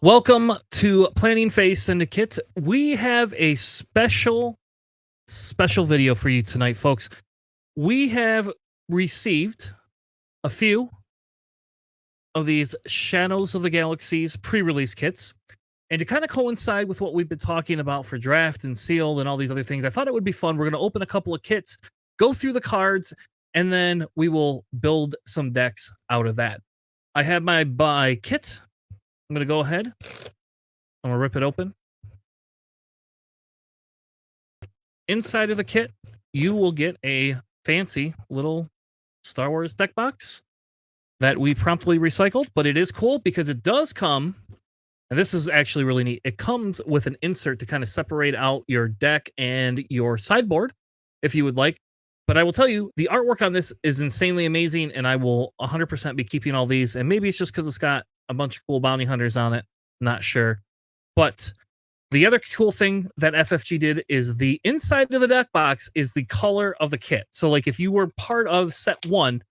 Welcome to Planning Phase Syndicate. We have a special video for you tonight, folks. We have received a few of these Shadows of the Galaxies pre-release kits. And to kind of coincide with what we've been talking about for draft and sealed and all these other things, I thought it would be fun. We're going to open a couple of kits, go through the cards, and then we will build some decks out of that. I have my buy kit. I'm going to go ahead. I'm going to rip it open. Inside of the kit, you will get a fancy little Star Wars deck box that we promptly recycled, but it is cool because it does come, and this is actually really neat, it comes with an insert to kind of separate out your deck and your sideboard, if you would like. But I will tell you, the artwork on this is insanely amazing, and I will 100% be keeping all these, and maybe it's just because it's got a bunch of cool bounty hunters on it, not sure. But the other cool thing that FFG did is the inside of the deck box is the color of the kit. So like if you were part of set 1,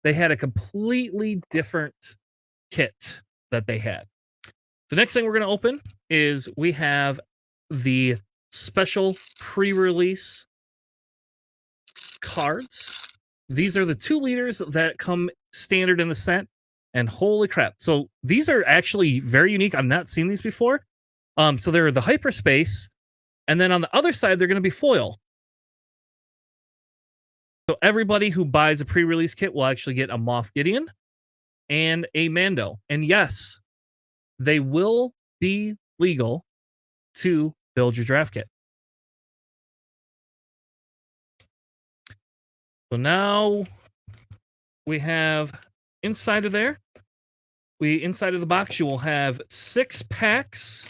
they had a completely different kit that they had. The next thing we're going to open is we have the special pre-release cards. These are the 2 leaders that come standard in the set. And holy crap. So these are actually very unique. I've not seen these before. So they're the hyperspace, and then on the other side, they're going to be foil. So everybody who buys a pre-release kit will actually get a Moff Gideon and a Mando. And yes, they will be legal to build your draft kit. So now we have inside of there, inside of the box, you will have 6 packs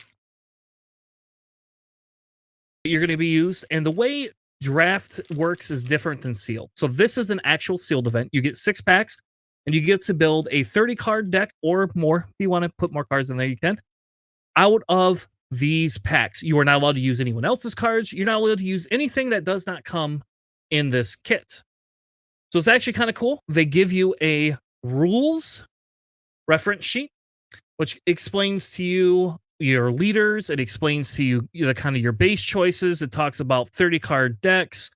you're going to be used, and the way draft works is different than sealed. So this is an actual sealed event. You get 6 packs, and you get to build a 30 card deck or more. If you want to put more cards in there, you can. Out of these packs, you are not allowed to use anyone else's cards. You're not allowed to use anything that does not come in this kit. So it's actually kind of cool. They give you a rules reference sheet, which explains to you your leaders. It explains to you the kind of your base choices. It talks about 30 card decks.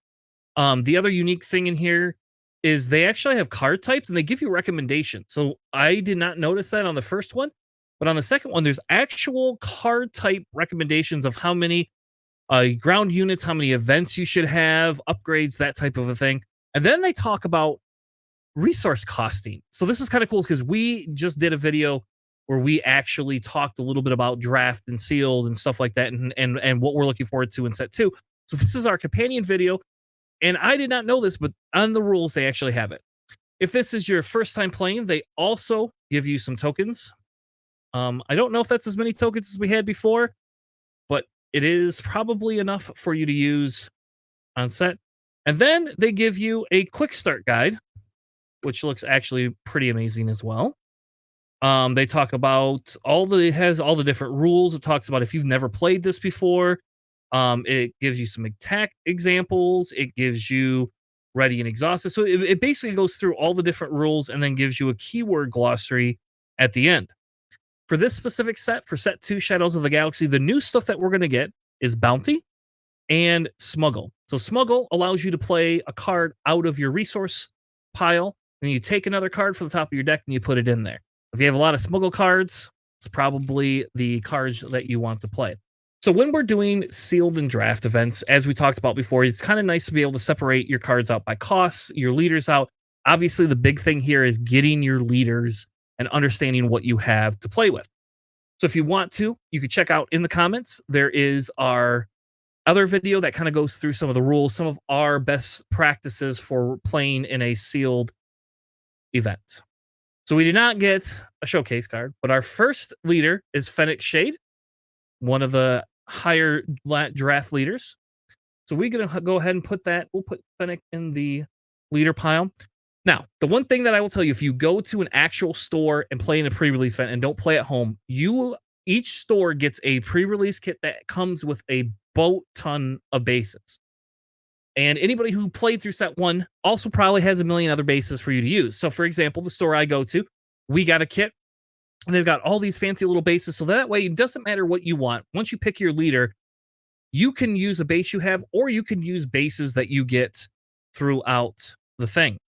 The other unique thing in here is they actually have card types and they give you recommendations. So I did not notice that on the first one, but on the second one, there's actual card type recommendations of how many ground units, how many events you should have, upgrades, that type of a thing. And then they talk about resource costing. So this is kind of cool because we just did a video where we actually talked a little bit about draft and sealed and stuff like that, and what we're looking forward to in set 2. So this is our companion video, and I did not know this, but on the rules, they actually have it. If this is your first time playing, they also give you some tokens. I don't know if that's as many tokens as we had before, but it is probably enough for you to use on set. And then they give you a quick start guide, which looks actually pretty amazing as well. They talk about it has all the different rules. It talks about if you've never played this before. It gives you some attack examples. It gives you ready and exhausted. So it basically goes through all the different rules and then gives you a keyword glossary at the end. For this specific set, for set 2, Shadows of the Galaxy, the new stuff that we're going to get is Bounty and Smuggle. So Smuggle allows you to play a card out of your resource pile, and you take another card from the top of your deck and you put it in there. If you have a lot of Smuggle cards, it's probably the cards that you want to play. So when we're doing sealed and draft events, as we talked about before, it's kind of nice to be able to separate your cards out by costs, your leaders out. Obviously, the big thing here is getting your leaders and understanding what you have to play with. So if you want to, you can check out in the comments. There is our other video that kind of goes through some of the rules, some of our best practices for playing in a sealed event. So we did not get a showcase card, but our first leader is Fennec Shade, one of the higher draft leaders. So we're going to go ahead and we'll put Fennec in the leader pile. Now, the one thing that I will tell you, if you go to an actual store and play in a pre-release event and don't play at home, each store gets a pre-release kit that comes with a boat ton of bases. And anybody who played through set 1 also probably has a million other bases for you to use. So, for example, the store I go to, we got a kit And they've got all these fancy little bases, so that way it doesn't matter what you want. Once you pick your leader, you can use a base you have, or you can use bases that you get throughout the thing.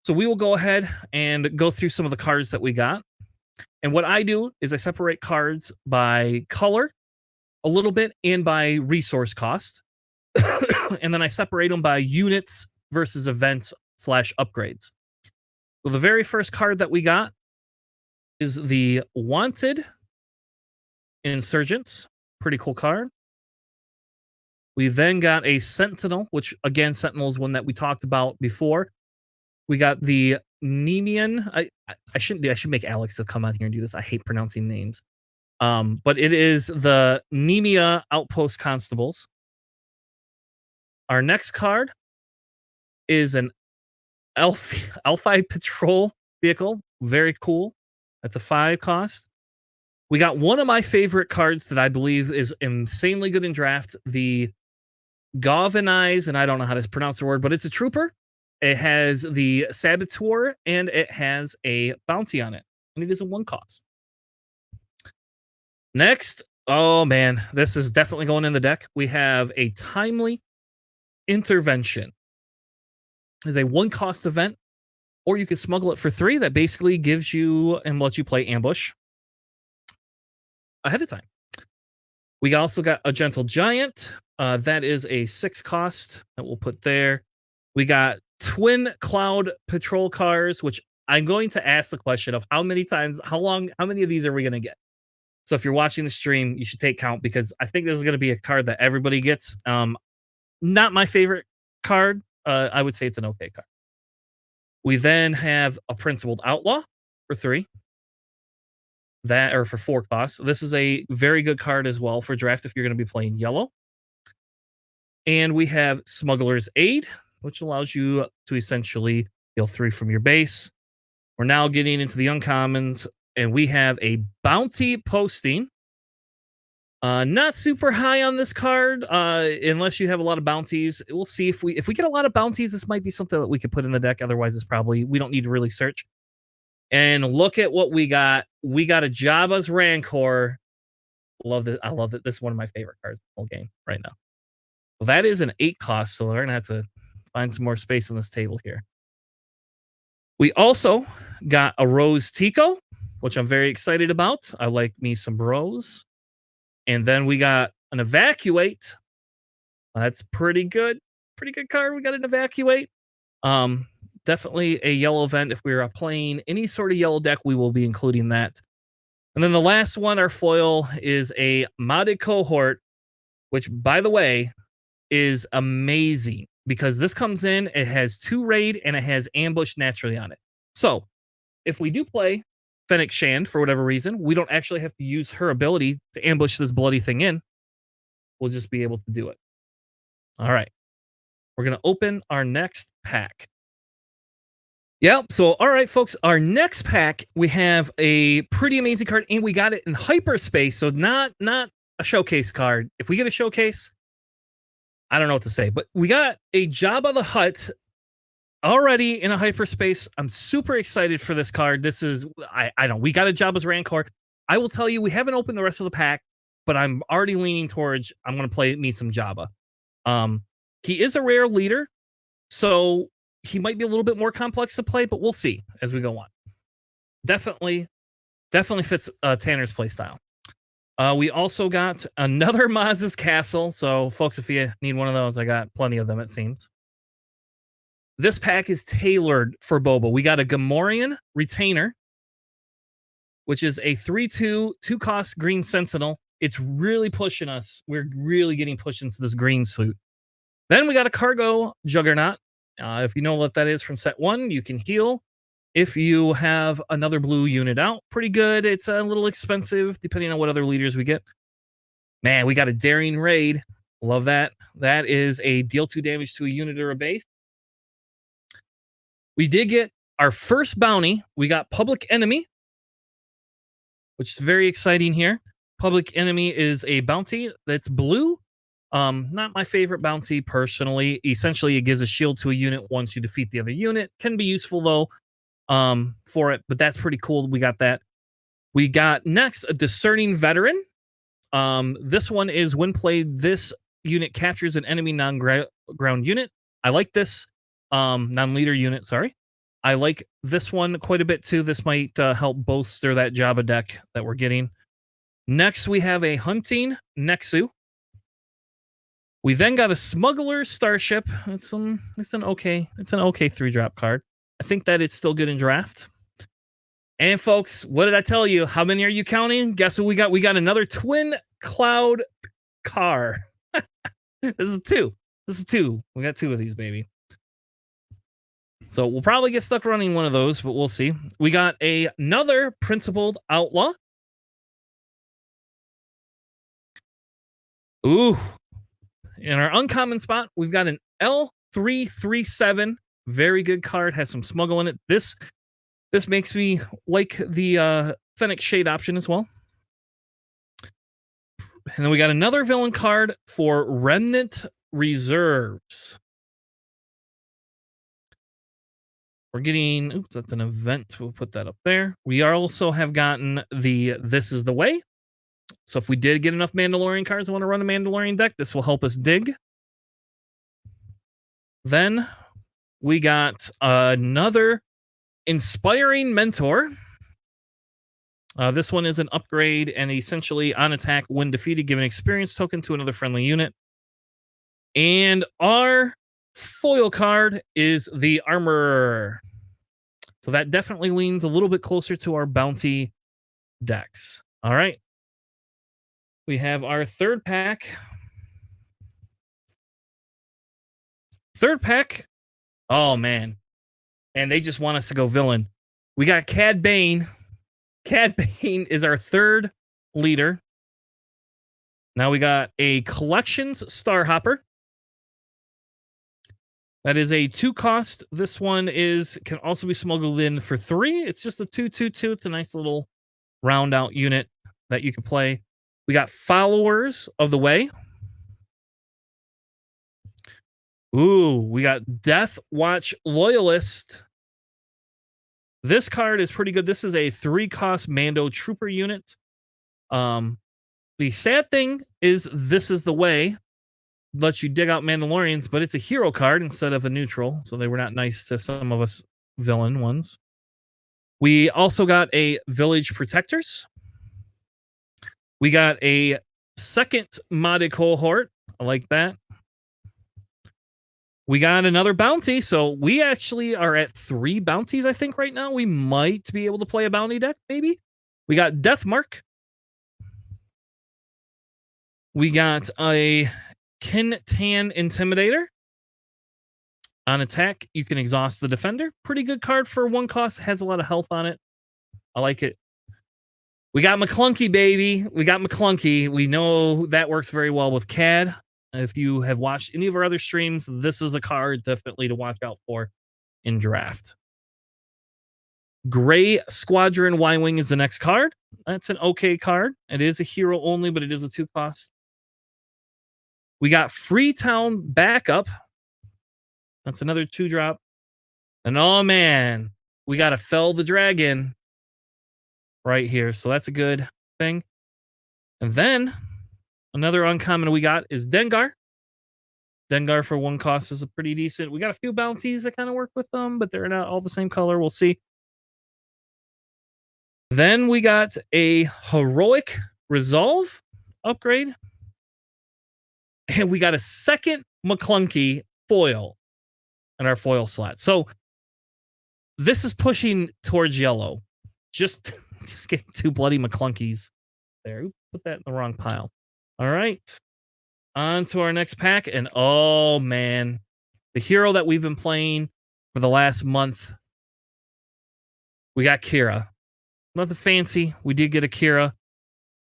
So we will go ahead and go through some of the cards that we got. And what I do is I separate cards by color a little bit and by resource cost. And then I separate them by units versus events slash upgrades. So the very first card that we got is the Wanted Insurgents. Pretty cool card. We then got a Sentinel, which again, Sentinel is one that we talked about before. We got the Nemean. I shouldn't do. I should make Alex to come on here and do this. I hate pronouncing names. But it is the Nemea Outpost Constables. Our next card is an Alphi Patrol vehicle. Very cool. That's a 5 cost. We got one of my favorite cards that I believe is insanely good in draft. The Galvanize, and I don't know how to pronounce the word, but it's a trooper. It has the Saboteur, and it has a bounty on it. And it is a 1 cost. Next, oh man, this is definitely going in the deck. We have a Timely Intervention. It's a 1 cost event, or you can smuggle it for 3. That basically gives you and lets you play ambush ahead of time. We also got a Gentle Giant. That is a 6 cost that we'll put there. We got Twin Cloud Patrol cars, which I'm going to ask the question of how many of these are we going to get? So if you're watching the stream, you should take count, because I think this is going to be a card that everybody gets. Not my favorite card. I would say it's an okay card. We then have a Principled Outlaw for 3. For 4 costs. This is a very good card as well for draft if you're going to be playing yellow. And we have Smuggler's Aid, which allows you to essentially heal 3 from your base. We're now getting into the uncommons, and we have a Bounty Posting. Not super high on this card, unless you have a lot of bounties. We'll see if we get a lot of bounties. This might be something that we could put in the deck. Otherwise, we don't need to really search. And look at what we got. We got a Jabba's Rancor. Love this. I love that. This is one of my favorite cards in the whole game right now. Well, that is an 8 cost, so we're gonna have to find some more space on this table here. We also got a Rose Tico, which I'm very excited about. I like me some Rose. And then we got an Evacuate. That's pretty good. Pretty good card. We got an Evacuate. Definitely a yellow event. If we are playing any sort of yellow deck, we will be including that. And then the last one, our foil, is a Modded Cohort, which, by the way, is amazing, because this comes in, it has 2 raid, and it has ambush naturally on it. So if we do play Fennec Shand for whatever reason, we don't actually have to use her ability to ambush this bloody thing in. We'll just be able to do it. All right. We're going to open our next pack. Yep. So, all right, folks, our next pack, we have a pretty amazing card, and we got it in hyperspace. So not a showcase card. If we get a showcase, I don't know what to say, but we got a Jabba the Hutt already in a hyperspace. I'm super excited for this card. This is, we got a Jabba's Rancor. I will tell you, we haven't opened the rest of the pack, but I'm already leaning towards, I'm going to play me some Jabba. He is a rare leader, so he might be a little bit more complex to play, but we'll see as we go on. Definitely fits Tanner's playstyle. We also got another Maz's Castle. So, folks, if you need one of those, I got plenty of them, it seems. This pack is tailored for Boba. We got a Gamorrean Retainer, which is a 3/2, 2-cost green Sentinel. It's really pushing us. We're really getting pushed into this green suit. Then we got a Cargo Juggernaut. If you know what that is from set 1, you can heal if you have another blue unit out. Pretty good. It's a little expensive depending on what other leaders we get. Man, we got a Daring Raid. Love that. That is a deal 2 damage to a unit or a base. We did get our first bounty. We got Public Enemy, which is very exciting here. Public Enemy is a bounty that's blue. Not my favorite bounty personally. Essentially, it gives a shield to a unit once you defeat the other unit. Can be useful though, for it, but that's pretty cool. We got that. We got next a Discerning Veteran. This one is when played, this unit captures an enemy non-ground unit. I like this non-leader unit. Sorry, I like this one quite a bit too. This might help bolster that Jabba deck that we're getting. Next, we have a Hunting Nexu. We then got a Smuggler Starship. It's an okay 3-drop card. I think that it's still good in draft. And folks, what did I tell you? How many are you counting? Guess what we got? We got another Twin Cloud car. This is two. We got 2 of these, baby. So we'll probably get stuck running one of those, but we'll see. We got another Principled Outlaw. Ooh. In our uncommon spot, we've got an L337. Very good card. Has some smuggle in it. This makes me like the Fennec Shade option as well. And then we got another villain card for Remnant Reserves. We're getting, oops, that's an event. We'll put that up there. We also have gotten the This Is the Way. So if we did get enough Mandalorian cards, I want to run a Mandalorian deck. This will help us dig. Then we got another Inspiring Mentor. This one is an upgrade and essentially on attack when defeated, give an experience token to another friendly unit. And our foil card is the Armorer. So that definitely leans a little bit closer to our bounty decks. All right. We have our third pack. Oh, man. And they just want us to go villain. We got Cad Bane. Cad Bane is our third leader. Now we got a Collections Starhopper. That is a 2-cost. This one can also be smuggled in for 3. It's just a 2/2/2. It's a nice little round out unit that you can play. We got Followers of the Way. Ooh, we got Death Watch Loyalist. This card is pretty good. This is a 3-cost Mando Trooper unit. The sad thing is This Is the Way lets you dig out Mandalorians, but it's a hero card instead of a neutral, so they were not nice to some of us villain ones. We also got a Village Protectors. We got a second modded cohort. I like that. We got another bounty, so we actually are at 3 bounties, I think, right now. We might be able to play a bounty deck, maybe. We got Deathmark. We got a Kintan Intimidator. On attack, you can exhaust the defender. Pretty good card for 1 cost. Has a lot of health on it. I like it. We got McClunky, baby. We got McClunky. We know that works very well with CAD. If you have watched any of our other streams, this is a card definitely to watch out for in draft. Gray Squadron Y-Wing is the next card. That's an okay card. It is a hero only, but it is a 2-cost. We got Freetown Backup. That's another 2-drop. And oh man, we got to Fell the Dragon right here. So that's a good thing. And then another uncommon we got is Dengar. Dengar for 1 cost is a pretty decent. We got a few bounties that kind of work with them, but they're not all the same color. We'll see. Then we got a Heroic Resolve upgrade. And we got a second McClunky foil in our foil slot. So this is pushing towards yellow. Just getting 2 bloody McClunkies there. Oops, put that in the wrong pile. All right. On to our next pack. And oh, man. The hero that we've been playing for the last month. We got Kira. Nothing fancy. We did get a Kira.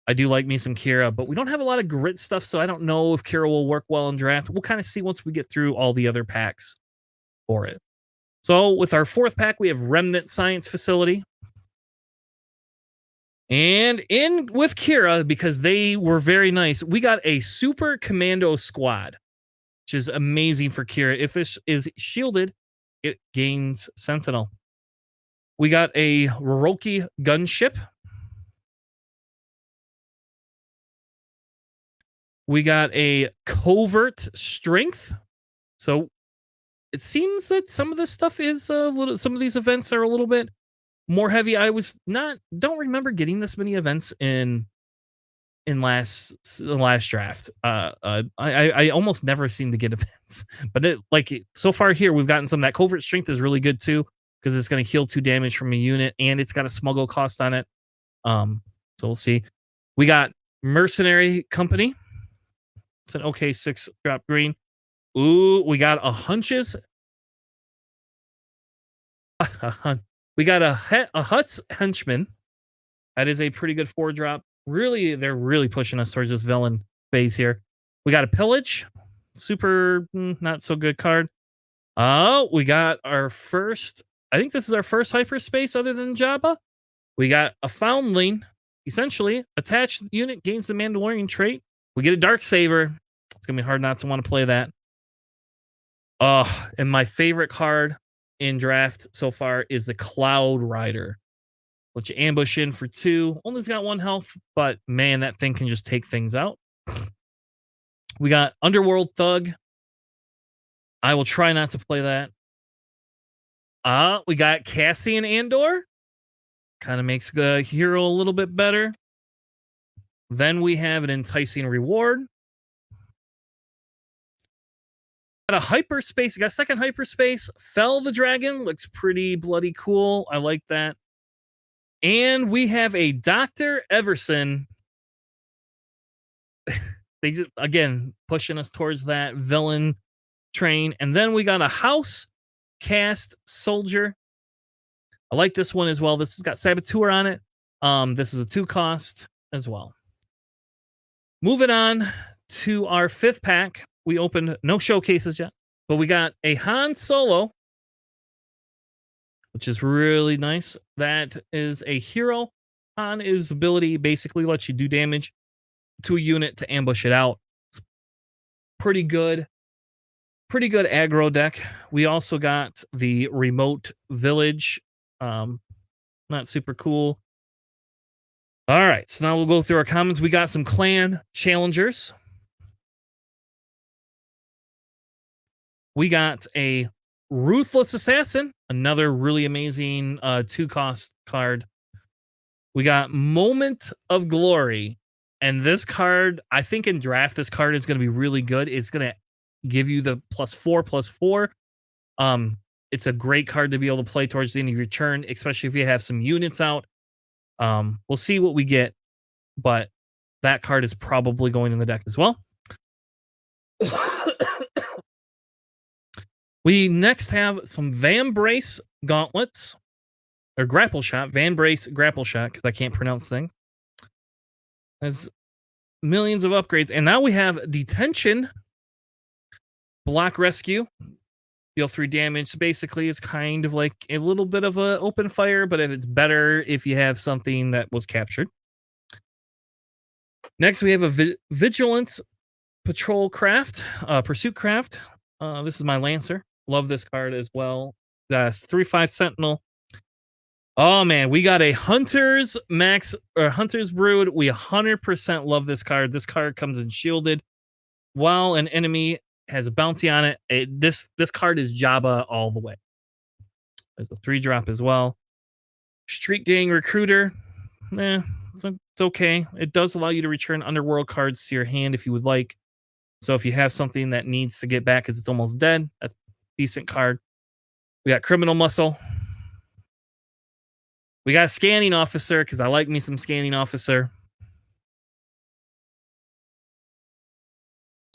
I do like me some Kira, but we don't have a lot of grit stuff, so I don't know if Kira will work well in draft. We'll kind of see once we get through all the other packs for it. So with our 4th pack, we have Remnant Science Facility. And in with Kira, because they were very nice, we got a Super Commando Squad, which is amazing for Kira. If it is shielded, it gains Sentinel. We got a Roroki Gunship. We got a Covert Strength. So it seems that some of this stuff is a little, some of these events are a little bit more heavy. I don't remember getting this many events in the last draft. I almost never seem to get events, but so far here we've gotten some. That Covert Strength is really good too because it's going to heal 2 damage from a unit and it's got a smuggle cost on it. So we'll see. We got Mercenary Company. It's an okay 6-drop green. Ooh, we got a Hunches. We got a Huts Henchman. That is a pretty good 4-drop. Really, they're really pushing us towards this villain phase here. We got a Pillage. Super not so good card. Oh, we got our first. I think this is our first hyperspace other than Jabba. We got a Foundling. Essentially, attached unit gains the Mandalorian trait. We get a Darksaber. It's going to be hard not to want to play that. And my favorite card in draft so far is the Cloud Rider. Let you ambush in for 2. Only's got 1 health, but man, that thing can just take things out. We got Underworld Thug. I will try not to play that. We got Cassian Andor. Kind of makes the hero a little bit better. Then we have an Enticing Reward. Got a hyperspace. Got a second hyperspace. Fell the Dragon. Looks pretty bloody cool. I like that. And we have a Dr. Everson. They just, again, pushing us towards that villain train. And then we got a House Cast Soldier. I like this one as well. This has got Saboteur on it. This is a 2 cost as well. Moving on to our 5th pack. We opened no showcases yet, but we got a Han Solo, which is really nice. That is a hero. Han, his ability basically lets you do damage to a unit to ambush it out. It's pretty good. Pretty good aggro deck. We also got the Remote Village. Not super cool. All right, so now we'll go through our comments. We got some clan challengers. We got a Ruthless Assassin, another really amazing 2-cost card. We got Moment of Glory. And this card, I think in draft, this card is going to be really good. It's going to give you the +4/+4. It's a great card to be able to play towards the end of your turn, especially if you have some units out. We'll see what we get, but that card is probably going in the deck as well. We next have some Van Brace Gauntlets, or Grapple Shot. Van Brace Grapple Shot, because I can't pronounce things. Has millions of upgrades. And now we have Detention, Block Rescue, deal 3 damage. Basically, it's kind of like a little bit of a open fire, but if it's better if you have something that was captured. Next, we have a Vigilance Patrol Craft, Pursuit Craft. This is my Lancer. Love this card as well. That's 3/5 Sentinel. Oh man, we got a Hunter's Brood. We 100% love this card. This card comes in shielded. While an enemy has a bounty on it, this card is Jabba all the way. There's a 3-drop as well. Street Gang Recruiter. It's okay. It does allow you to return Underworld cards to your hand if you would like. So if you have something that needs to get back because it's almost dead, that's a decent card. We got Criminal Muscle. We got a Scanning Officer because I like me some Scanning Officer.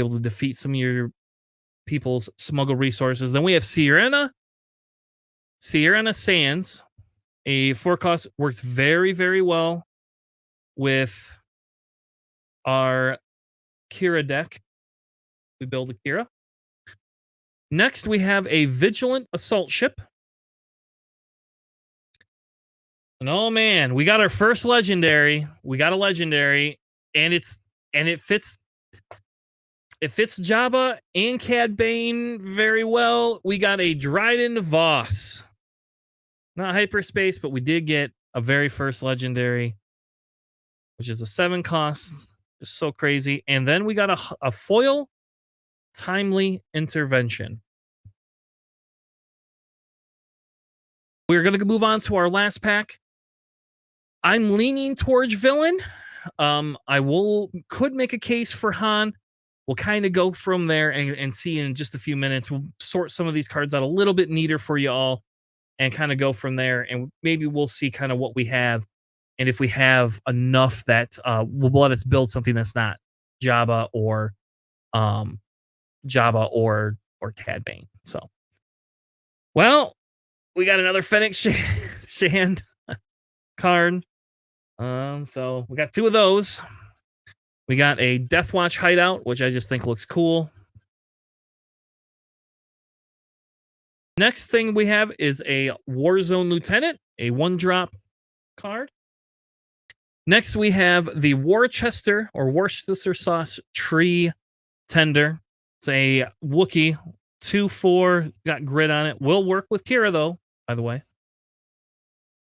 Able to defeat some of your people's smuggle resources. Then we have Sierra Sands. A 4-cost, works very, very well with our Kira deck. We build a Kira. Next, we have a Vigilant Assault Ship. And oh man, we got our first legendary. We got a legendary, and it fits Jabba and Cad Bane very well. We got a Dryden Voss. Not hyperspace, but we did get a very first legendary, which is a 7-cost. Just so crazy. And then we got a foil timely intervention. We're going to move on to our last pack. I'm leaning towards villain. I could make a case for Han. We'll kind of go from there and see in just a few minutes. We'll sort some of these cards out a little bit neater for you all and kind of go from there. And maybe we'll see kind of what we have. And if we have enough that will let us build something that's not Jabba or um, Cad Bane. So, well, we got another Fennec Shand card. So we got two of those. We got a Death Watch hideout, which I just think looks cool. Next thing we have is a Warzone Lieutenant, a 1-drop card. Next we have the Worcester sauce tree tender. It's a Wookiee, 2/4, got grid on it. Will work with Kira though, by the way.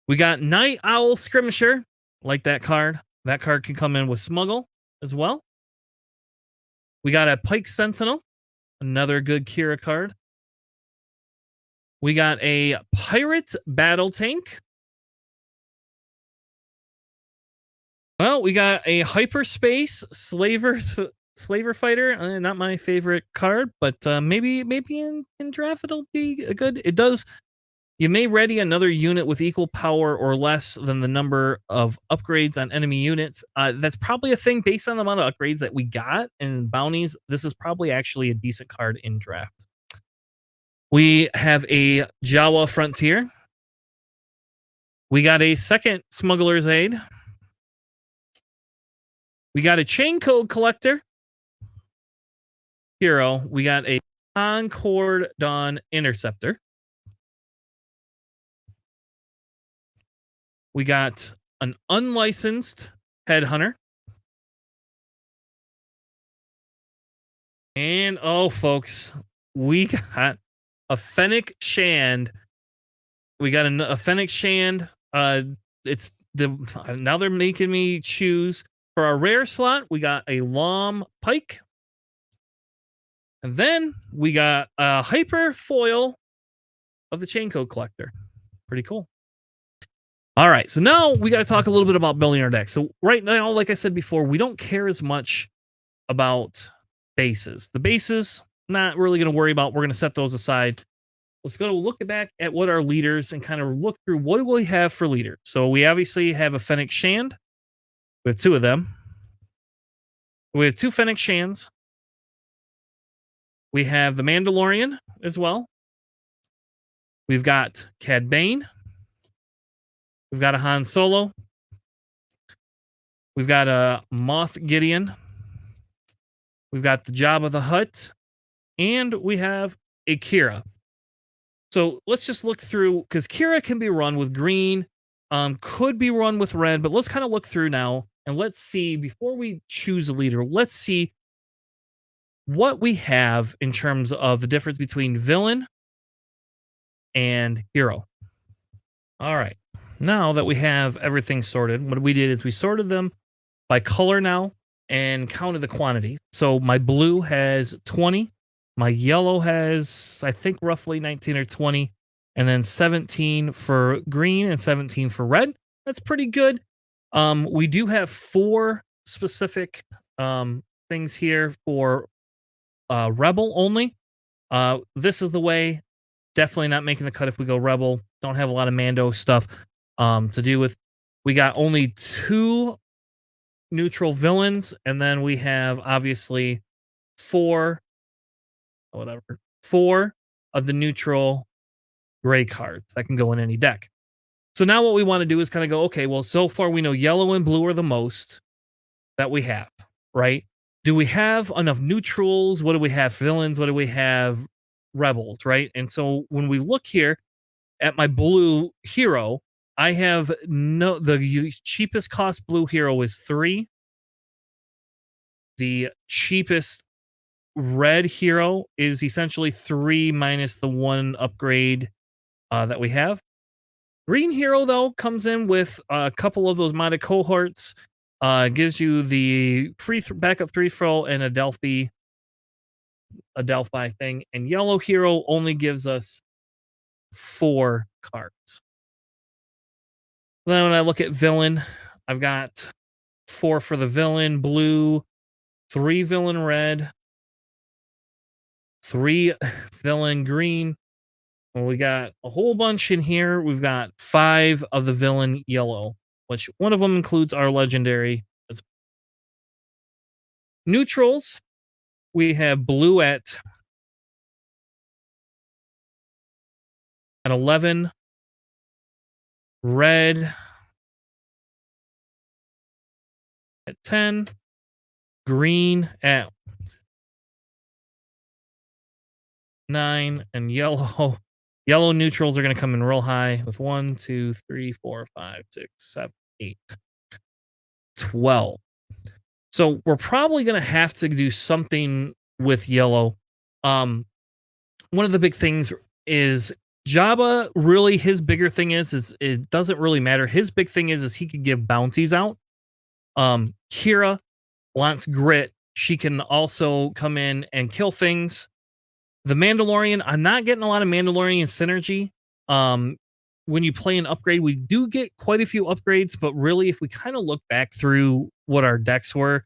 We got Night Owl Skirmisher, like that card. That card can come in with Smuggle as well. We got a Pike Sentinel, another good Kira card. We got a Pirate Battle Tank. Well, we got a Hyperspace Slaver Fighter. Not my favorite card, but maybe in draft it'll be a good. It does. You may ready another unit with equal power or less than the number of upgrades on enemy units. That's probably a thing based on the amount of upgrades that we got and bounties. This is probably actually a decent card in draft. We have a Jawa Frontier. We got a second Smuggler's Aid. We got a Chain Code Collector hero. We got a Concord Dawn Interceptor. We got an unlicensed Headhunter. And oh, folks, we got a Fennec Shand. We got a Fennec Shand. It's now they're making me choose for our rare slot. We got a Lom Pike, and then we got a Hyper Foil of the Chain Code Collector. Pretty cool. All right, so now we got to talk a little bit about building our deck. So right now, like I said before, we don't care as much about bases. The bases, not really going to worry about. We're going to set those aside. Let's go look back at what our leaders and kind of look through what do we have for leaders. So we obviously have a Fennec Shand. We have two of them. We have two Fennec Shands. We have the Mandalorian as well. We've got Cad Bane. We've got a Han Solo. We've got a Moff Gideon. We've got the Jabba the Hutt. And we have a Kira. So let's just look through, because Kira can be run with green, could be run with red, but let's kind of look through now and let's see, before we choose a leader, let's see what we have in terms of the difference between villain and hero. All right. Now that we have everything sorted, what we did is we sorted them by color now and counted the quantity. So my blue has 20. My yellow has, I think, roughly 19 or 20. And then 17 for green and 17 for red. That's pretty good. We do have 4 specific things here for Rebel only. This is the way. Definitely not making the cut if we go Rebel. Don't have a lot of Mando stuff to do with. We got only 2 neutral villains, and then we have obviously 4 of the neutral gray cards that can go in any deck. So now what we want to do is kind of go, okay, well, so far we know yellow and blue are the most that we have, right? Do we have enough neutrals? What do we have villains? What do we have rebels, right? And so when we look here at my blue hero, I have the cheapest cost blue hero is 3. The cheapest red hero is essentially 3 minus the 1 upgrade that we have. Green hero, though, comes in with a couple of those modded cohorts. Gives you the free backup 3 throw and a Delphi thing. And yellow hero only gives us 4 cards. Then when I look at villain, I've got 4 for the villain blue, 3 villain red, 3 villain green. Well, we got a whole bunch in here. We've got 5 of the villain yellow, which one of them includes our legendary. Neutrals, we have blue at 11, red at 10, green at 9, and yellow. Yellow neutrals are going to come in real high with 1, 2, 3, 4, 5, 6, 7, 8, 12. So we're probably going to have to do something with yellow. One of the big things is Jabba. Really, his bigger thing is it doesn't really matter. His big thing is he can give bounties out. Kira wants grit. She can also come in and kill things. The Mandalorian, I'm not getting a lot of Mandalorian synergy. When you play an upgrade, we do get quite a few upgrades, but really, if we kind of look back through what our decks were,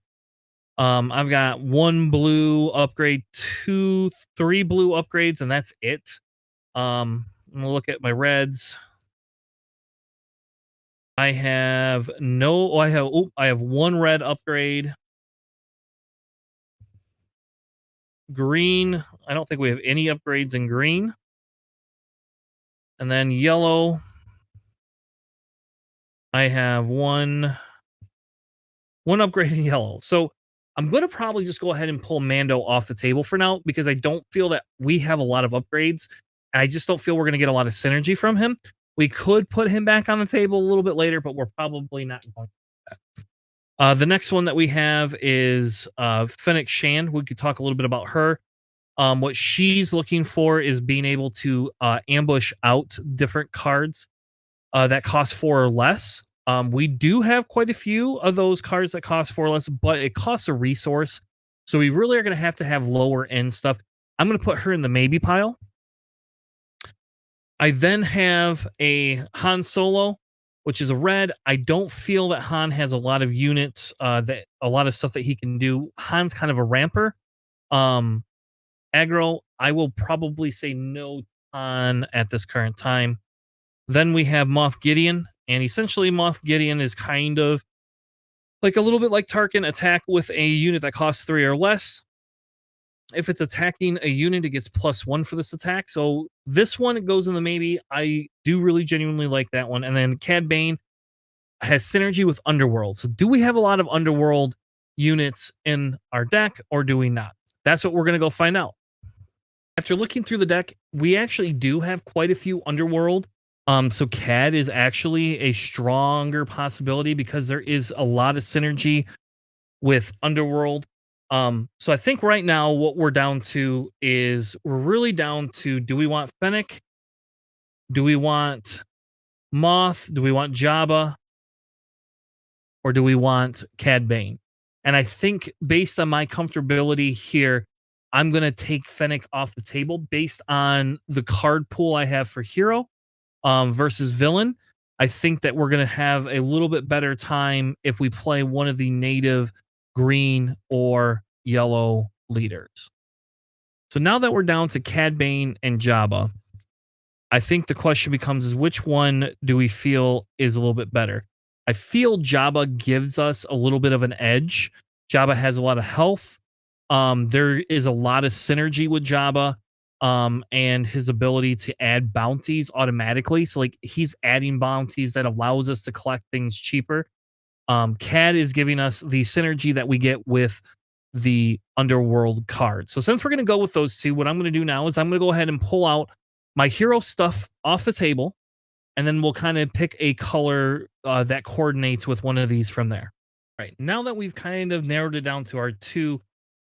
I've got 1 blue upgrade, 2, 3 blue upgrades, and that's it. I'm gonna look at my reds. I have 1 red upgrade. Green, I don't think we have any upgrades in green. And then yellow, I have one upgrade in yellow. So I'm going to probably just go ahead and pull Mando off the table for now because I don't feel that we have a lot of upgrades. And I just don't feel we're going to get a lot of synergy from him. We could put him back on the table a little bit later, but we're probably not going to do that. The next one that we have is Fennec Shand. We could talk a little bit about her. What she's looking for is being able to ambush out different cards that cost 4 or less. We do have quite a few of those cards that cost 4 or less, but it costs a resource. So we really are going to have lower end stuff. I'm going to put her in the maybe pile. I then have a Han Solo, which is a red. I don't feel that Han has a lot of units, that a lot of stuff that he can do. Han's kind of a ramper. Aggro, I will probably say no on at this current time. Then we have Moff Gideon, and essentially Moff Gideon is kind of like a little bit like Tarkin, attack with a unit that costs 3 or less. If it's attacking a unit, it gets +1 for this attack. So this one, it goes in the maybe. I do really genuinely like that one. And then Cad Bane has synergy with Underworld. So do we have a lot of Underworld units in our deck, or do we not? That's what we're going to go find out. After looking through the deck, we actually do have quite a few Underworld. So Cad is actually a stronger possibility because there is a lot of synergy with Underworld. So I think right now what we're down to is we're really down to, do we want Fennec? Do we want Moth? Do we want Jabba? Or do we want Cad Bane? And I think based on my comfortability here, I'm going to take Fennec off the table based on the card pool I have for hero versus villain. I think that we're going to have a little bit better time if we play one of the native green or yellow leaders. So now that we're down to Cad Bane and Jabba, I think the question becomes is which one do we feel is a little bit better? I feel Jabba gives us a little bit of an edge. Jabba has a lot of health. There is a lot of synergy with Jabba and his ability to add bounties automatically. So like he's adding bounties that allows us to collect things cheaper. Cad is giving us the synergy that we get with the Underworld card. So since we're going to go with those two, what I'm going to do now is I'm going to go ahead and pull out my hero stuff off the table, and then we'll kind of pick a color that coordinates with one of these from there. All right, now that we've kind of narrowed it down to our 2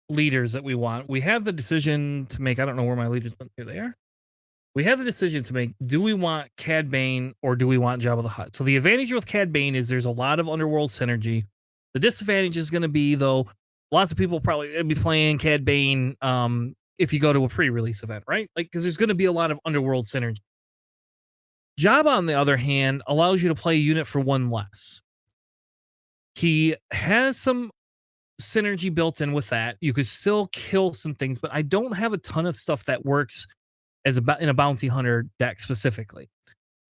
leaders that we want, we have the decision to make. I don't know where my leaders went. Here they are. We have the decision to make. Do we want Cad Bane or do we want Jabba the Hutt? So the advantage with Cad Bane is there's a lot of Underworld synergy. The disadvantage is going to be, though, lots of people probably gonna be playing Cad Bane if you go to a pre-release event, right? Like, because there's going to be a lot of underworld synergy. Jabba, on the other hand, allows you to play a unit for one less. He has some synergy built in with that. You could still kill some things, but I don't have a ton of stuff that works as in a bounty hunter deck specifically.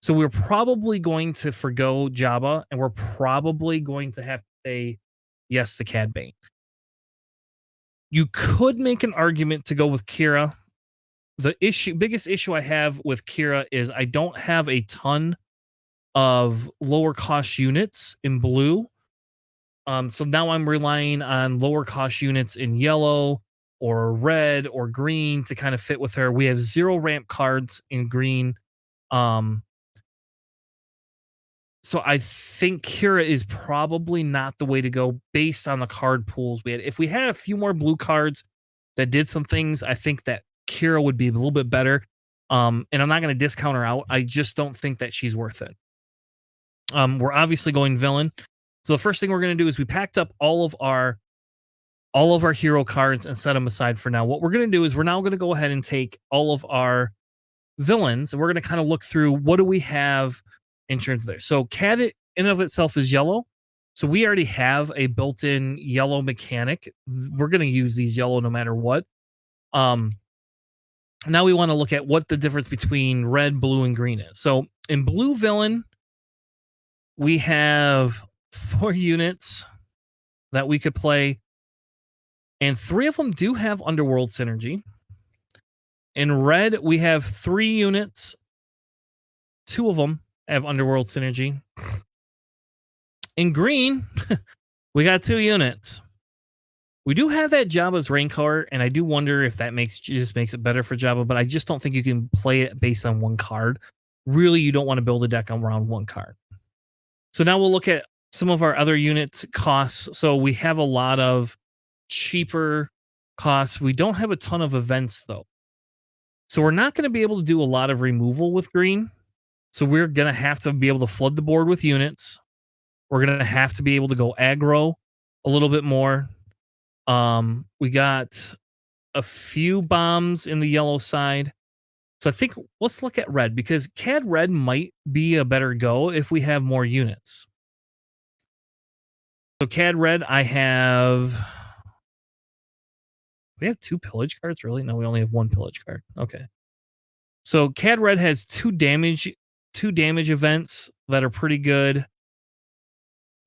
So we're probably going to forgo Jabba, and we're probably going to have to say yes to Cad Bane. You could make an argument to go with Kira. The biggest issue I have with Kira is I don't have a ton of lower cost units in blue. So now I'm relying on lower cost units in yellow or red or green to kind of fit with her. We have 0 ramp cards in green. So I think Kira is probably not the way to go based on the card pools we had. If we had a few more blue cards that did some things, I think that Kira would be a little bit better. And I'm not going to discount her out. I just don't think that she's worth it. We're obviously going villain. So the first thing we're going to do is we packed up all of our hero cards and set them aside for now. What we're going to do is we're now going to go ahead and take all of our villains and we're going to kind of look through what do we have in terms of there. So Cad in and of itself is yellow. So we already have a built-in yellow mechanic. We're going to use these yellow no matter what. Now we want to look at what the difference between red, blue, and green is. So in blue villain, we have 4 units that we could play, and 3 of them do have underworld synergy. In red, we have 3 units. 2 of them have underworld synergy. In green, we got 2 units. We do have that Jabba's rain card, and I do wonder if that just makes it better for Jabba, but I just don't think you can play it based on one card. Really, you don't want to build a deck around one card. So now we'll look at some of our other units costs. So we have a lot of cheaper costs. We don't have a ton of events, though. So we're not going to be able to do a lot of removal with green. So we're going to have to be able to flood the board with units. We're going to have to be able to go aggro a little bit more. We got a few bombs in the yellow side. So I think let's look at red, because Cad red might be a better go if we have more units. So Cad red, we have 2 pillage cards, really? No, we only have 1 pillage card. Okay. So Cad red has 2 damage events that are pretty good.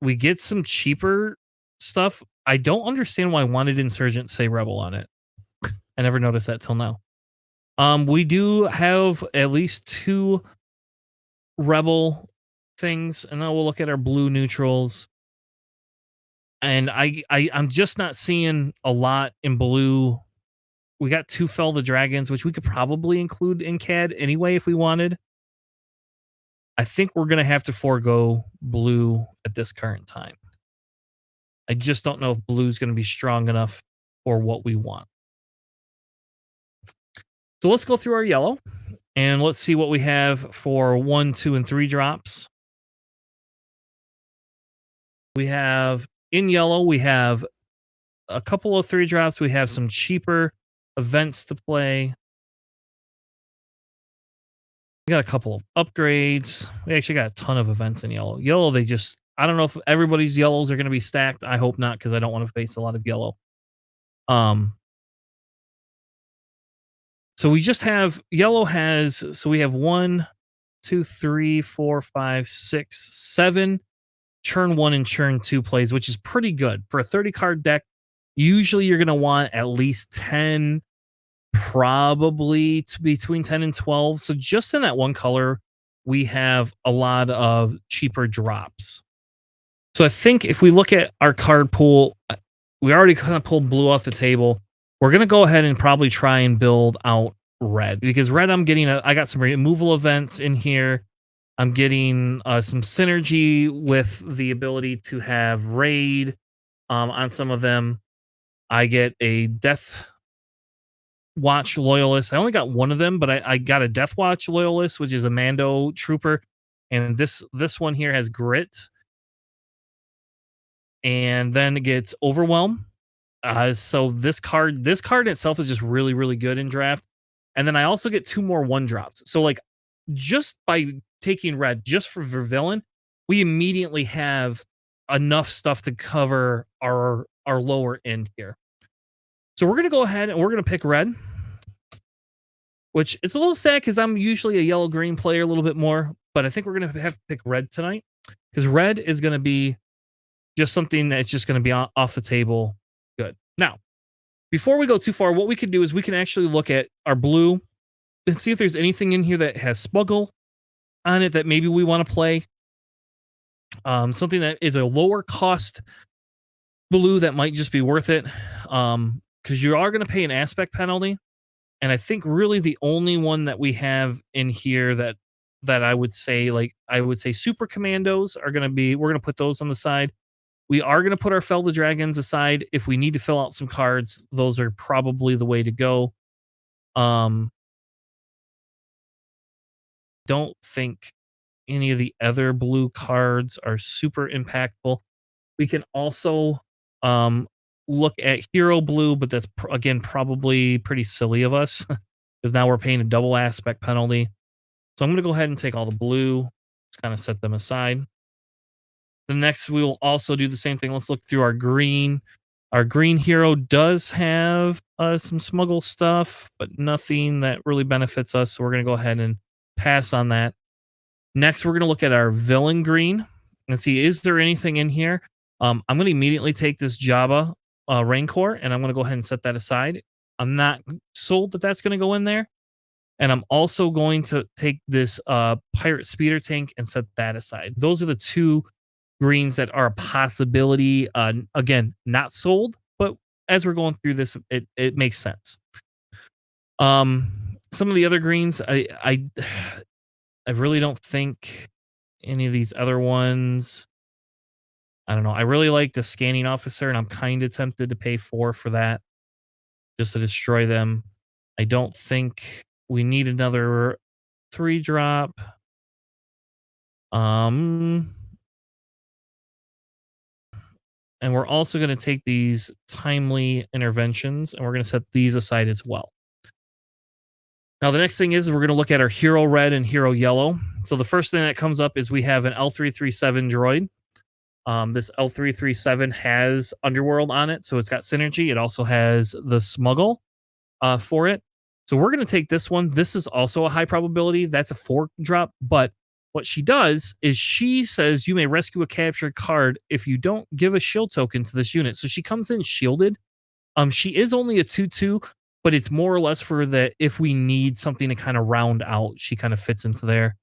We get some cheaper stuff. I don't understand why Wanted Insurgent say Rebel on it. I never noticed that till now. We do have at least 2 Rebel things, and now we'll look at our blue neutrals. And I'm just not seeing a lot in blue. We got 2 Fell the Dragons, which we could probably include in CAD anyway if we wanted. I think we're going to have to forego blue at this current time. I just don't know if blue is going to be strong enough for what we want. So let's go through our yellow and let's see what we have for 1, 2, and 3 drops. We have in yellow, we have a couple of 3 drops. We have some cheaper events to play. We got a couple of upgrades. We actually got a ton of events in yellow. Yellow, I don't know if everybody's yellows are going to be stacked. I hope not, because I don't want to face a lot of yellow. So we just have so we have 1, 2, 3, 4, 5, 6, 7 turn 1 and turn 2 plays, which is pretty good for a 30 card deck. Usually you're going to want at least 10, probably between 10 and 12. So just in that one color, we have a lot of cheaper drops. So I think if we look at our card pool, we already kind of pulled blue off the table. We're going to go ahead and probably try and build out red, because red, I got some removal events in here. I'm getting some synergy with the ability to have raid on some of them. I get a Death Watch Loyalist. I only got one of them, but I got a Death Watch Loyalist, which is a Mando Trooper. And this one here has Grit. and then it gets Overwhelm. So this card itself is just really, really good in draft. And then I also get 2 more 1-drops. So, like, just by taking red, just for villain, we immediately have enough stuff to cover our lower end here. So we're gonna go ahead and we're gonna pick red, which is a little sad because I'm usually a yellow-green player a little bit more, but I think we're gonna have to pick red tonight because red is gonna be just something that's just gonna be off the table good. Now, before we go too far, what we can do is we can actually look at our blue and see if there's anything in here that has smuggle on it that maybe we want to play. Something that is a lower cost blue that might just be worth it. Because you are going to pay an aspect penalty. And I think really the only one that we have in here that I would say, like, I would say super commandos are going to be, we're going to put those on the side. We are going to put our Fell the Dragons aside. If we need to fill out some cards, those are probably the way to go. Don't think any of the other blue cards are super impactful. We can also look at hero blue, but that's again probably pretty silly of us because now we're paying a double aspect penalty. So I'm going to go ahead and take all the blue, just kind of set them aside. The next, we will also do the same thing. Let's look through our green. Our green hero does have some smuggle stuff, but nothing that really benefits us. So we're going to go ahead and pass on that. Next, we're going to look at our villain green and see, is there anything in here? I'm going to immediately take this Jabba Rancor, and I'm going to go ahead and set that aside. I'm not sold that that's going to go in there. And I'm also going to take this Pirate Speeder Tank and set that aside. Those are the 2 greens that are a possibility. Again, not sold, but as we're going through this, it makes sense. Some of the other greens, I really don't think any of these other ones. I don't know. I really like the Scanning Officer, and I'm kind of tempted to pay 4 for that just to destroy them. I don't think we need another 3-drop. And we're also going to take these Timely Interventions, and we're going to set these aside as well. Now, the next thing is we're going to look at our Hero Red and Hero Yellow. So the first thing that comes up is we have an L337 droid. This L337 has Underworld on it, so it's got synergy. It also has the Smuggle for it. So we're going to take this one. This is also a high probability. That's a 4-drop, but what she does is she says you may rescue a captured card if you don't give a shield token to this unit. So she comes in shielded. She is only a 2/2, but it's more or less for the if we need something to kind of round out, she kind of fits into there.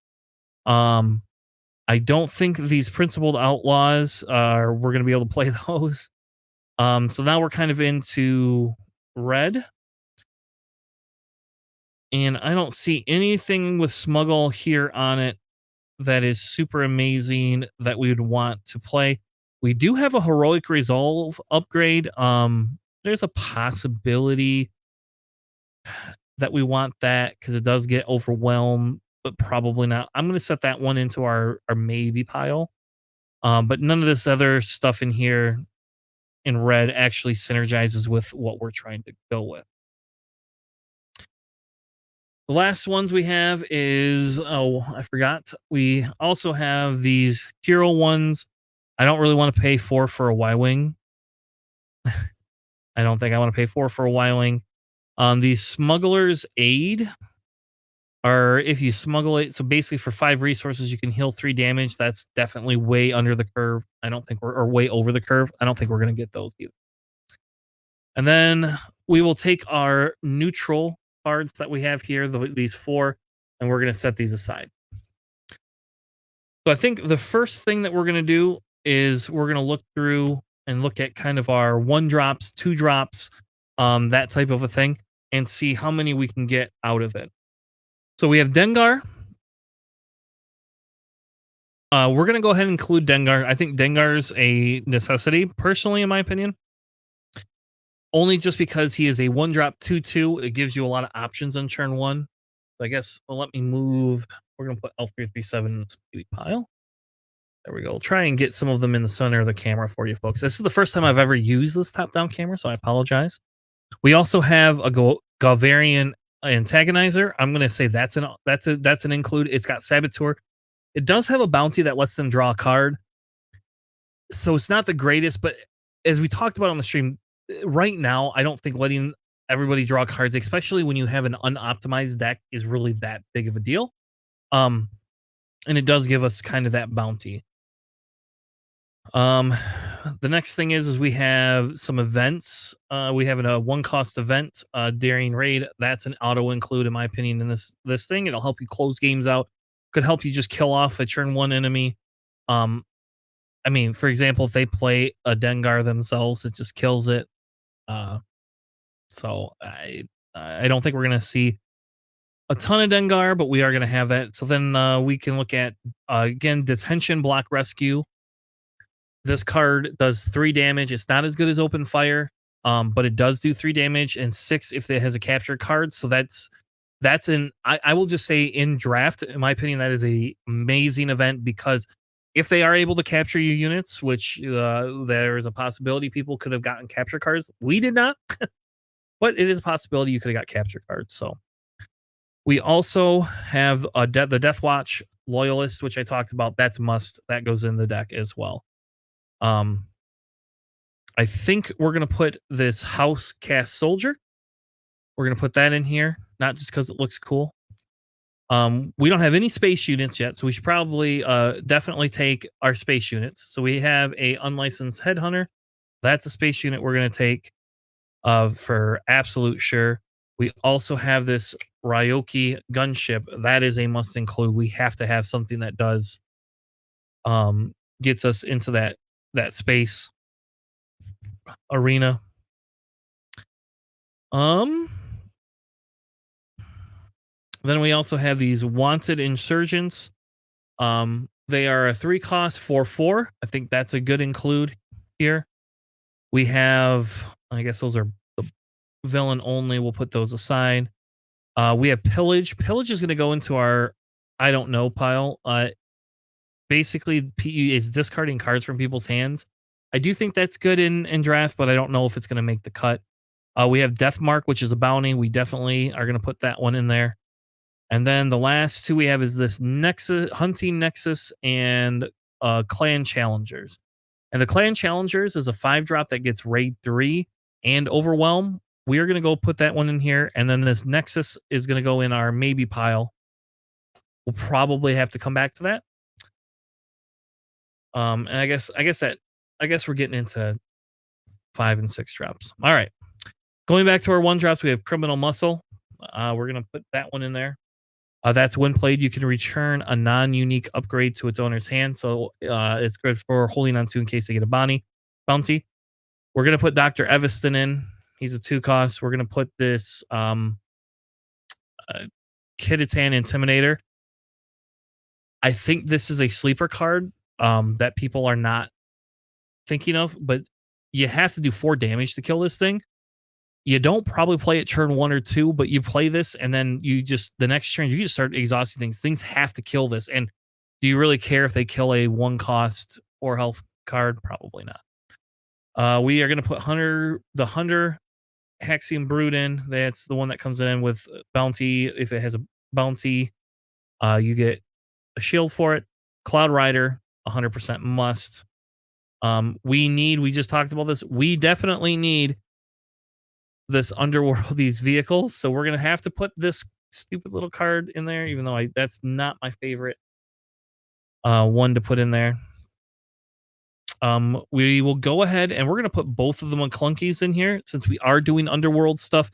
I don't think these Principled Outlaws we're going to be able to play those. So now we're kind of into red. And I don't see anything with Smuggle here on it that is super amazing that we would want to play. We do have a Heroic Resolve upgrade. There's a possibility that we want that because it does get Overwhelmed, but probably not. I'm going to set that one into our maybe pile. But none of this other stuff in here in red actually synergizes with what we're trying to go with. The last ones we have is, I forgot. We also have these hero ones. I don't really want to pay 4 for a Y-Wing. I don't think I want to pay 4 for a Y-Wing. These Smuggler's Aid are if you smuggle it. So basically for 5 resources, you can heal 3 damage. That's definitely way under the curve. I don't think or way over the curve. I don't think we're going to get those either. And then we will take our neutral cards that we have here, these 4, and we're going to set these aside. So I think the first thing that we're going to do is we're going to look through and look at kind of our 1-drops, 2-drops, that type of a thing, and see how many we can get out of it. So we have Dengar. We're going to go ahead and include Dengar. I think Dengar's a necessity, personally, in my opinion. Only just because he is a 1-drop 2/2. It gives you a lot of options on turn 1. So I guess, well, let me move. We're going to put L337 in this pile. There we go. We'll try and get some of them in the center of the camera for you folks. This is the first time I've ever used this top-down camera, so I apologize. We also have a Galvarian antagonizer. I'm going to say that's an include. It's got Saboteur. It does have a bounty that lets them draw a card. So it's not the greatest, but as we talked about on the stream, right now, I don't think letting everybody draw cards, especially when you have an unoptimized deck, is really that big of a deal. And it does give us kind of that bounty. The next thing is we have some events. We have a one cost event, Daring Raid. That's an auto include, in my opinion, in this thing. It'll help you close games out. Could help you just kill off a turn one enemy. I mean, for example, if they play a Dengar themselves, it just kills it. So I don't think we're gonna see a ton of Dengar, but we are gonna have that. So then we can look at again, Detention Block Rescue. This card does 3 damage. It's not as good as Open Fire, but it does do 3 damage and 6 if it has a capture card. So that's I will just say in draft, in my opinion, that is a amazing event because if they are able to capture your units, which there is a possibility people could have gotten capture cards. We did not, but it is a possibility you could have got capture cards. So we also have the Death Watch Loyalist, which I talked about. That's must. That goes in the deck as well. I think we're going to put this House Cast Soldier. We're going to put that in here, not just because it looks cool. We don't have any space units yet, so we should probably definitely take our space units. So we have a unlicensed headhunter. That's a space unit we're going to take for absolute sure. We also have this Ryoki gunship. That is a must include. We have to have something that does gets us into that space arena. Then we also have these Wanted Insurgents. They are a 3 cost 4/4. I think that's a good include here. We have, I guess those are the villain only. We'll put those aside. We have Pillage. Pillage is going to go into our I don't know pile. Basically, PE is discarding cards from people's hands. I do think that's good in draft, but I don't know if it's going to make the cut. We have Death Mark, which is a bounty. We definitely are going to put that one in there. And then the last 2 we have is this Nexus, Hunting Nexus, and Clan Challengers. And the Clan Challengers is a 5-drop that gets Raid 3 and Overwhelm. We are going to go put that one in here. And then this Nexus is going to go in our maybe pile. We'll probably have to come back to that. And I guess we're getting into 5 and 6 drops. All right. Going back to our 1 drops, we have Criminal Muscle. We're going to put that one in there. That's when played, you can return a non-unique upgrade to its owner's hand. So it's good for holding on to in case they get a bounty. We're going to put Dr. Eviston in. He's a 2 cost. We're going to put this Kiditan Intimidator. I think this is a sleeper card that people are not thinking of, but you have to do 4 damage to kill this thing. You don't probably play it turn 1 or 2, but you play this and then you just the next turn you just start exhausting things. Things have to kill this. And do you really care if they kill a 1 cost 4 health card? Probably not. We are going to put the Hunter Haxian Brood in. That's the one that comes in with bounty. If it has a bounty, you get a shield for it. Cloud Rider, 100% must. We just talked about this. We definitely need this Underworld, these vehicles. So we're going to have to put this stupid little card in there, even though that's not my favorite one to put in there. We will go ahead and we're going to put both of the McClunkies in here since we are doing Underworld stuff.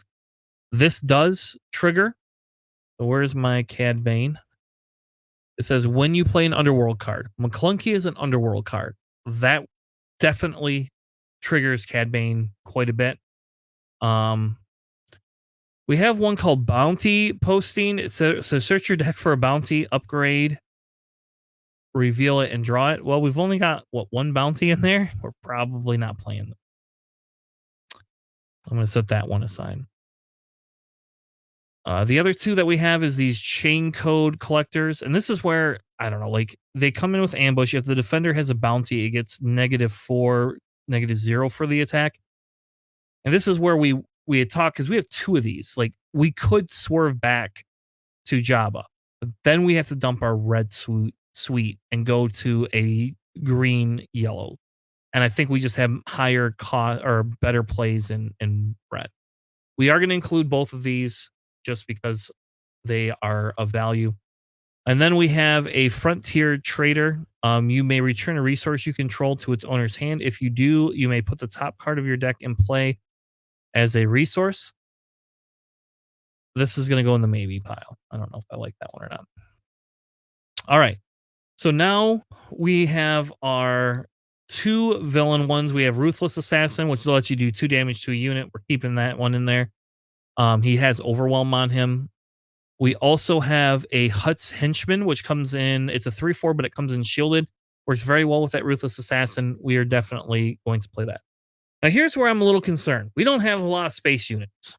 This does trigger. So where's my Cad Bane? It says when you play an Underworld card. McClunky is an Underworld card. That definitely triggers Cad Bane quite a bit. We have one called Bounty Posting. So search your deck for a bounty, upgrade, reveal it, and draw it. Well, we've only got, 1 bounty in there? We're probably not playing them. I'm going to set that one aside. The other 2 that we have is these chain code collectors. And this is where I don't know, like they come in with ambush. If the defender has a bounty, it gets -4, -0 for the attack. And this is where we had talked because we have two of these. Like we could swerve back to Jabba, but then we have to dump our red suite and go to a green yellow. And I think we just have higher cost or better plays in red. We are going to include both of these just because they are of value. And then we have a frontier trader. You may return a resource you control to its owner's hand. If you do, you may put the top card of your deck in play as a resource. This is going to go in the maybe pile. I don't know if I like that one or not. All right. So now we have our two villain ones. We have Ruthless Assassin, which will let you do 2 damage to a unit. We're keeping that one in there. He has Overwhelm on him. We also have a Hut's Henchman, which comes in. It's a 3/4, but it comes in shielded. Works very well with that Ruthless Assassin. We are definitely going to play that. Now, here's where I'm a little concerned. We don't have a lot of space units.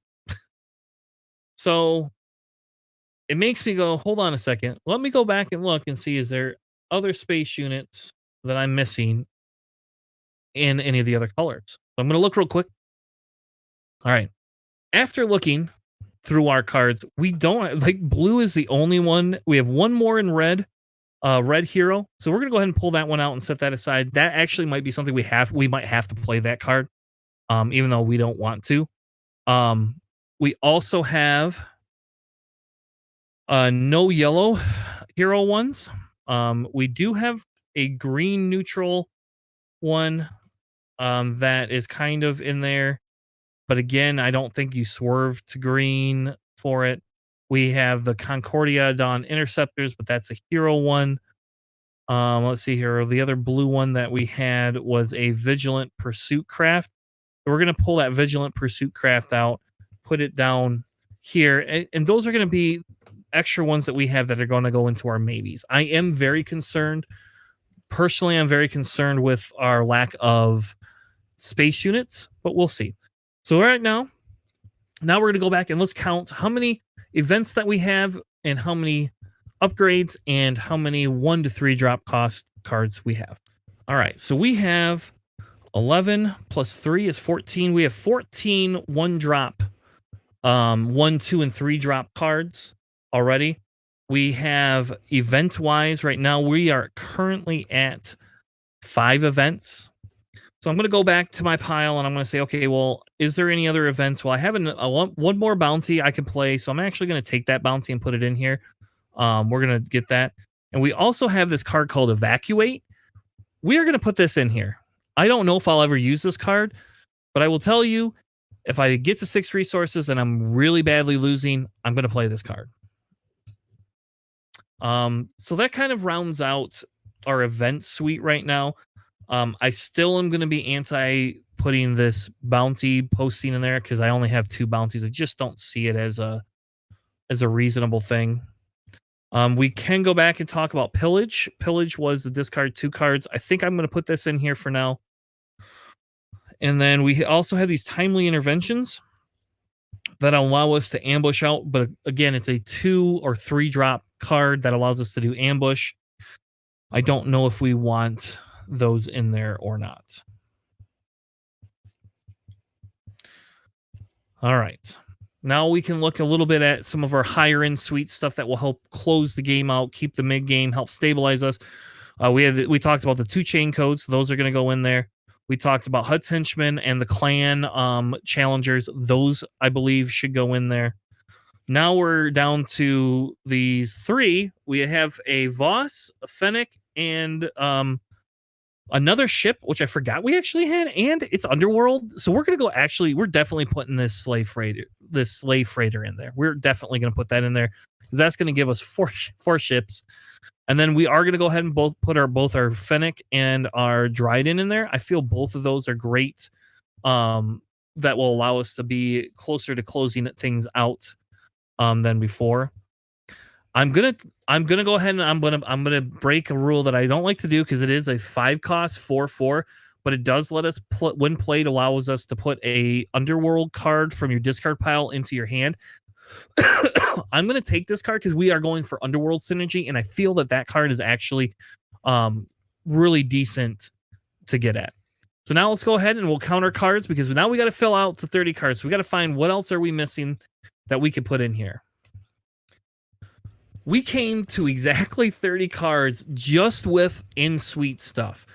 So it makes me go, hold on a second. Let me go back and look and see, is there other space units that I'm missing in any of the other colors? So I'm going to look real quick. All right. After looking through our cards, we don't like blue is the only one. We have one more in red, red hero. So we're going to go ahead and pull that one out and set that aside. That actually might be something we might have to play that card. Even though we don't want to. We also have no yellow hero ones. We do have a green neutral one that is kind of in there. But again, I don't think you swerve to green for it. We have the Concordia Dawn Interceptors, but that's a hero one. Let's see here. The other blue one that we had was a Vigilant Pursuit Craft. So we're going to pull that Vigilant Pursuit Craft out, put it down here. And those are going to be extra ones that we have that are going to go into our maybes. I am very concerned. Personally, I'm very concerned with our lack of space units, but we'll see. So right now we're going to go back and let's count how many events that we have and how many upgrades and how many 1 to 3 drop cost cards we have. All right, so we have 11 plus 3 is 14. We have 14 1-drop, 1, 2, and 3 drop cards already. We have event-wise right now, we are currently at 5 events. So I'm going to go back to my pile and I'm going to say, okay, well, is there any other events? Well, I have one more bounty I can play. So I'm actually going to take that bounty and put it in here. We're going to get that. And we also have this card called Evacuate. We are going to put this in here. I don't know if I'll ever use this card, but I will tell you, if I get to 6 resources and I'm really badly losing, I'm going to play this card. So that kind of rounds out our event suite right now. I still am going to be anti putting this bounty posting in there because I only have 2 bounties. I just don't see it as a reasonable thing. We can go back and talk about Pillage. Pillage was the discard 2 cards. I think I'm going to put this in here for now. And then we also have these Timely Interventions that allow us to ambush out. But again, it's a 2 or 3 drop card that allows us to do ambush. I don't know if we want those in there or not. All right. Now we can look a little bit at some of our higher end suite stuff that will help close the game out, keep the mid game, help stabilize us. We talked about the 2 chain codes. Those are going to go in there. We talked about Hut's Henchmen and the clan challengers. Those, I believe, should go in there. Now we're down to these 3. We have a Voss, a Fennec, and another ship, which I forgot we actually had, and it's Underworld. So we're gonna go. Actually, we're definitely putting this slave freighter in there. We're definitely gonna put that in there because that's gonna give us 4 ships, and then we are gonna go ahead and put both our Fennec and our Dryden in there. I feel both of those are great. That will allow us to be closer to closing things out than before. I'm gonna go ahead and I'm gonna break a rule that I don't like to do because it is a 5 cost 4/4, but it does let us when played allows us to put a Underworld card from your discard pile into your hand. I'm going to take this card because we are going for Underworld Synergy, and I feel that that card is actually um, really decent to get at. So now let's go ahead and we'll count our cards because now we got to fill out to 30 cards. So we got to find what else are we missing that we could put in here. We came to exactly 30 cards just with in-suite stuff.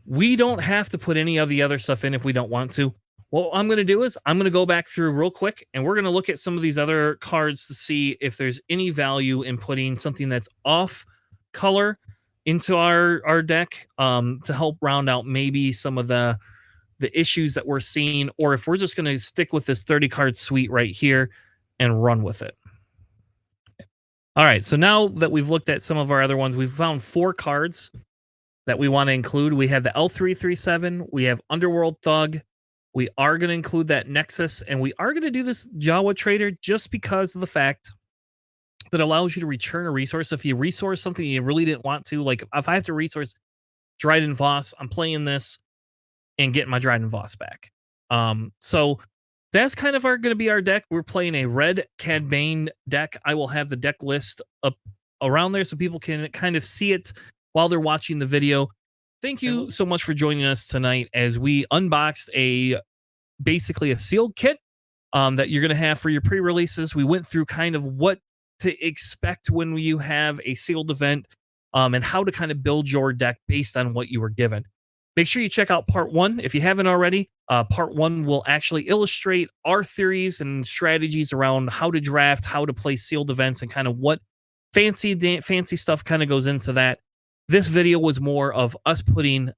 We don't have to put any of the other stuff in if we don't want to. What I'm going to do is I'm going to go back through real quick and we're going to look at some of these other cards to see if there's any value in putting something that's off color into our deck to help round out maybe some of the issues that we're seeing, or if we're just going to stick with this 30 card suite right here and run with it. All right, so now that we've looked at some of our other ones, we've found 4 cards that we want to include. We have the L337, we have Underworld Thug, we are going to include that Nexus, and we are going to do this Jawa Trader just because of the fact that allows you to return a resource. If you resource something you really didn't want to, like if I have to resource Dryden Voss, I'm playing this and getting my Dryden Voss back. So that's kind of going to be our deck. We're playing a red Cad Bane deck. I will have the deck list up around there so people can kind of see it while they're watching the video. Thank you so much for joining us tonight as we unboxed basically a sealed kit that you're going to have for your pre-releases. We went through kind of what to expect when you have a sealed event and how to kind of build your deck based on what you were given. Make sure you check out part 1 if you haven't already. Part 1 will actually illustrate our theories and strategies around how to draft, how to play sealed events, and kind of what fancy stuff kind of goes into that. This video was more of us putting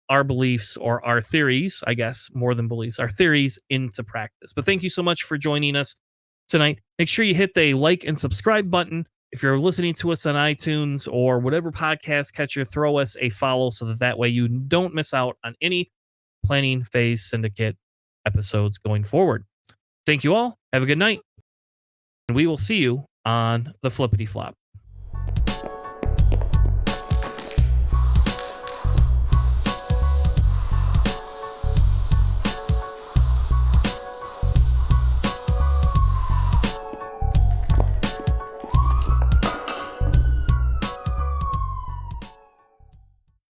our beliefs or our theories, I guess, more than beliefs, our theories into practice. But thank you so much for joining us tonight. Make sure you hit the like and subscribe button. If you're listening to us on iTunes or whatever podcast catcher, throw us a follow so that way you don't miss out on any Planning Phase Syndicate episodes going forward. Thank you all. Have a good night. And we will see you on the Flippity Flop.